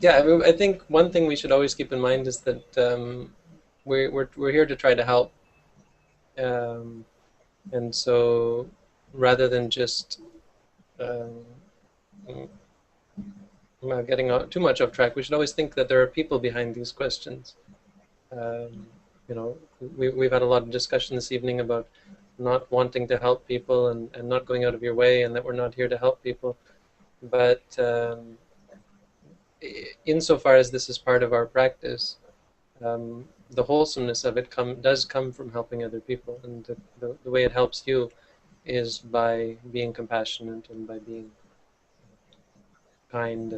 Yeah, I think one thing we should always keep in mind is that we're here to try to help, um, and so rather than just um, getting too much off track, we should always think that there are people behind these questions. Um, we've had a lot of discussion this evening about not wanting to help people and not going out of your way, and that we're not here to help people. But insofar as this is part of our practice, the wholesomeness of it does come from helping other people, and the way it helps you is by being compassionate and by being kind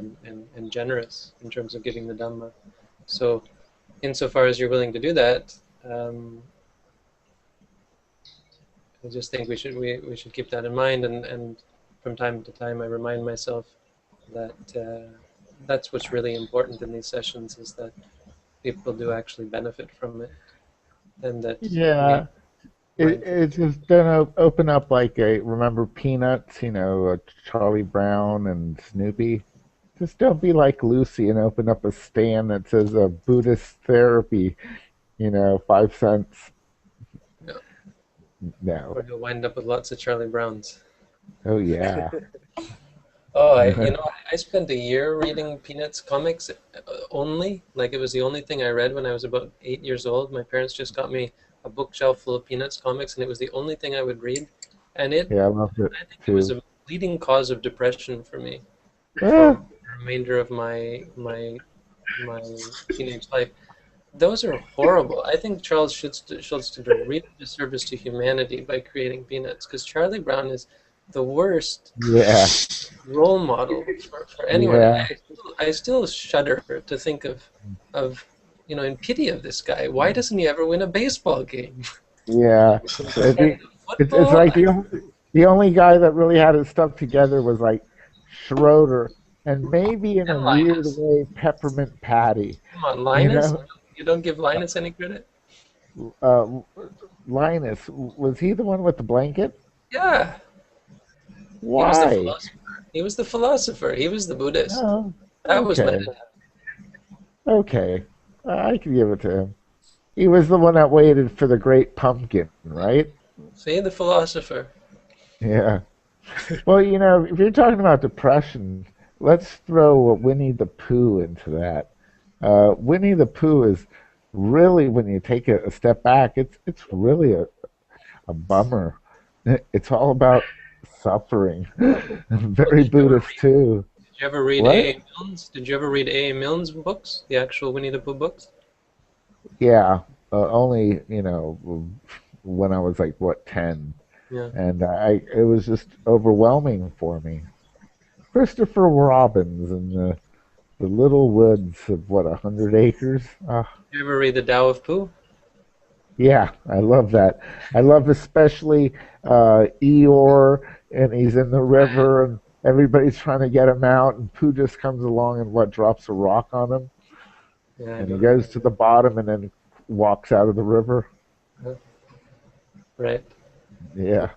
and generous in terms of giving the Dhamma. So, insofar as you're willing to do that, I just think we should keep that in mind, and from time to time I remind myself that that's what's really important in these sessions, is that people do actually benefit from it, and that we Yeah, mindful. it just don't open up like a remember Peanuts, Charlie Brown and Snoopy. Just don't be like Lucy and open up a stand that says Buddhist therapy, 5 cents. Yeah. No. Or you'll wind up with lots of Charlie Browns. Oh yeah. Oh, I spent a year reading Peanuts comics only. Like, it was the only thing I read when I was about 8 years old. My parents just got me a bookshelf full of Peanuts comics, and it was the only thing I would read. And Yeah, I loved it I think it was too. a leading cause of depression for me for Ah, the remainder of my teenage life. Those are horrible. I think Schultz did a real disservice to humanity by creating Peanuts, because Charlie Brown is the worst yeah, role model for anyone. yeah, I still shudder to think of in pity of this guy. Why doesn't he ever win a baseball game? yeah. Uh, And the- it's football, like the only guy that really had his stuff together was like Schroeder, and maybe in a and weird Linus. way Peppermint Patty. Come on, You Linus. know, You don't give Linus any credit? uh, Linus, was he the one with the blanket? Yeah, he was the Why? philosopher. He was the philosopher. He was the Buddhist. Oh, That was okay, Methodist. okay. I can give it to him. He was the one that waited for the great pumpkin, right? See, the philosopher. Yeah. Well, if you're talking about depression, let's throw Winnie the Pooh into that. Winnie the Pooh is really, when you take a step back, it's really a bummer. It's all about suffering. Well, Very Buddhist too. did you ever read What? A.A. Milne's? Did you ever read A.A. Milne's books? The actual Winnie the Pooh books? Yeah, only when I was like what 10, Yeah. and it was just overwhelming for me. Christopher Robbins and the little woods of what 100 acres. Did you ever read The Tao of Pooh? Yeah, I love that. I love especially Eeyore, and he's in the river, and everybody's trying to get him out, and Pooh just comes along and drops a rock on him, Yeah, I and he don't goes remember. to the bottom and then walks out of the river. Huh? Right. Yeah.